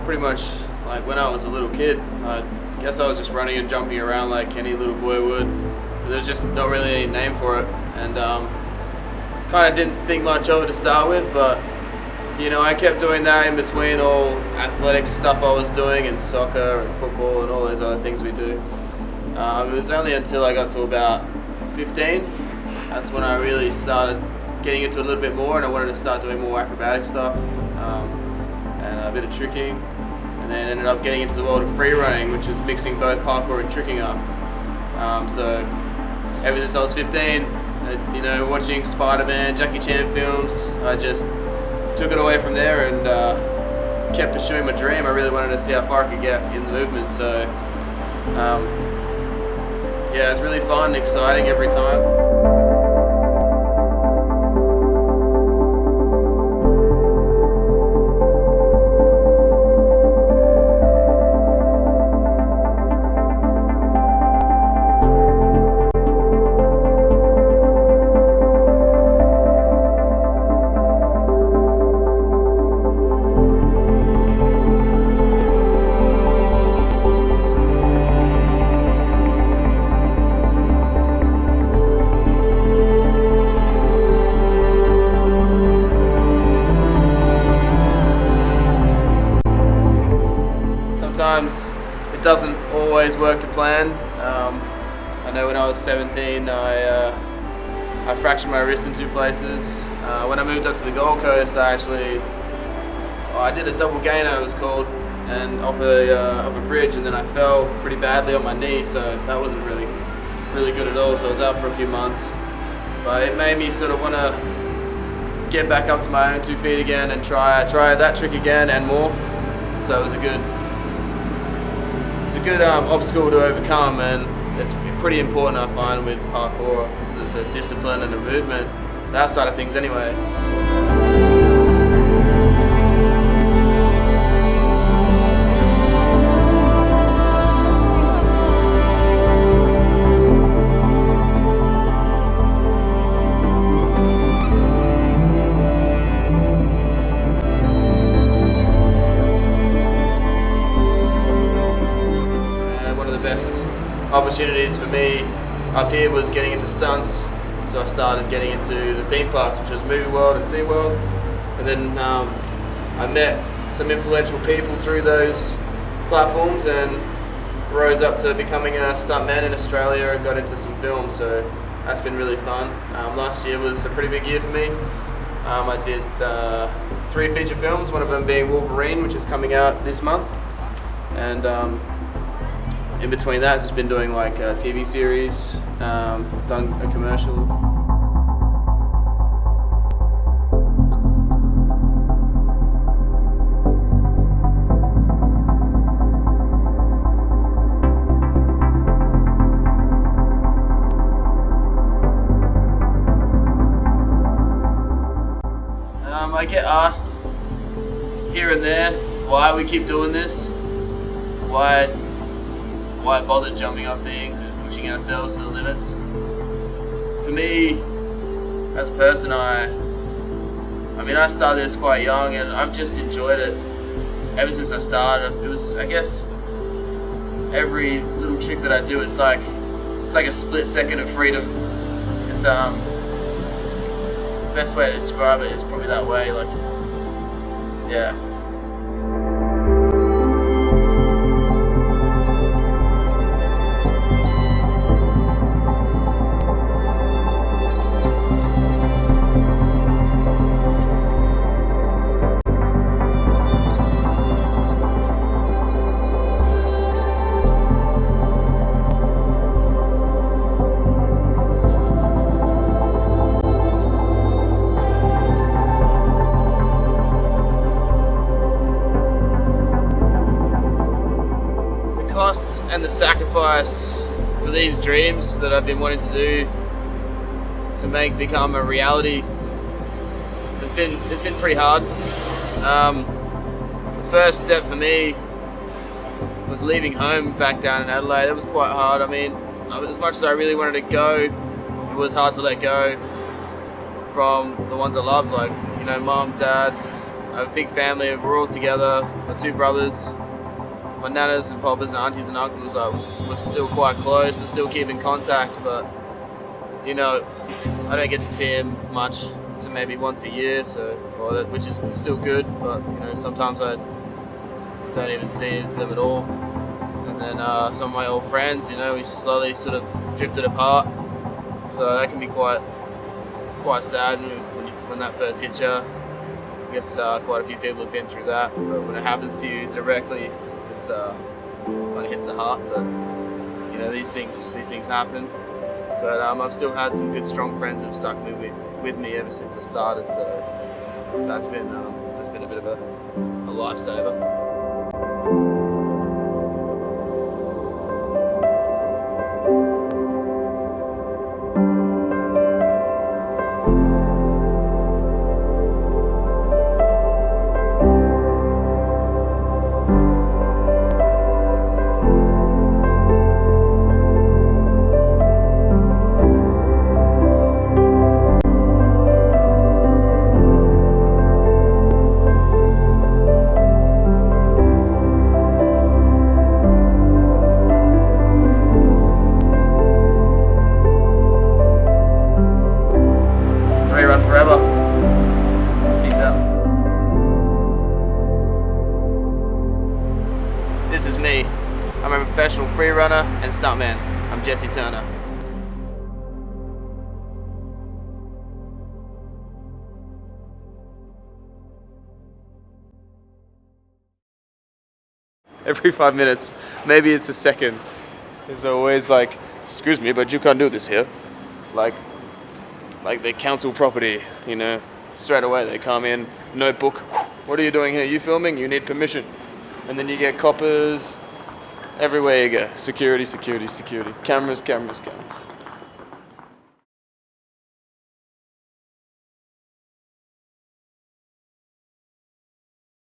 pretty much like when I was a little kid. I guess I was just running and jumping around like any little boy would. But there's just not really any name for it, and kind of didn't think much of it to start with. But you know, I kept doing that in between all athletic stuff I was doing, and soccer and football and all those other things we do. It was only until I got to about 15, that's when I really started getting into it a little bit more, and I wanted to start doing more acrobatic stuff and a bit of tricking, and then ended up getting into the world of free running, which is mixing both parkour and tricking up. So ever since I was 15, you know, watching Spider-Man, Jackie Chan films, I just took it away from there and kept pursuing my dream. I really wanted to see how far I could get in the movement, so yeah, it's really fun and exciting every time. Sometimes it doesn't always work to plan. I know when I was 17, I fractured my wrist in 2 places. When I moved up to the Gold Coast, I did a double gainer, it was called, and off a bridge, and then I fell pretty badly on my knee, so that wasn't really good at all. So I was out for a few months, but it made me sort of want to get back up to my own 2 feet again and try that trick again and more. So it was a good obstacle to overcome, and it's pretty important, I find, with parkour. It's a discipline and a movement, that side of things anyway. Opportunities for me up here was getting into stunts, so I started getting into the theme parks, which was Movie World and Sea World, and then I met some influential people through those platforms and rose up to becoming a stuntman in Australia and got into some films, so that's been really fun. Last year was a pretty big year for me. I did 3 feature films, one of them being Wolverine, which is coming out this month, and in between that, I've just been doing like a TV series, done a commercial. I get asked here and there why we keep doing this, why bother jumping off things and pushing ourselves to the limits. For me, as a person, I started this quite young, and I've just enjoyed it ever since I started. It was, I guess, every little trick that I do, it's like a split second of freedom. It's the best way to describe it is probably that way. Like, yeah. And the sacrifice for these dreams that I've been wanting to do to become a reality, it's been pretty hard. The first step for me was leaving home back down in Adelaide. It was quite hard. I mean, as much as I really wanted to go, it was hard to let go from the ones I loved, like, you know, mum, dad, have a big family. We're all together. My two brothers, my nanas and poppers and aunties and uncles we're still quite close and still keep in contact, but you know, I don't get to see them much, so maybe once a year, which is still good, but you know, sometimes I don't even see them at all. And then some of my old friends, you know, we slowly sort of drifted apart, so that can be quite sad when that first hits you. I guess quite a few people have been through that, but when it happens to you directly, it's kind of hits the heart. But you know, these things happen. But I've still had some good, strong friends that have stuck with me ever since I started. So that's been a bit of a lifesaver. Run forever. Peace out. This is me. I'm a professional free runner and stuntman. I'm Jesse Turner. Every 5 minutes, maybe it's a second, there's always like, excuse me, but you can't do this here. Like the council property, you know, straight away they come in, notebook, what are you doing here? You filming? You need permission. And then you get coppers everywhere you go. Security, security, security. Cameras, cameras, cameras.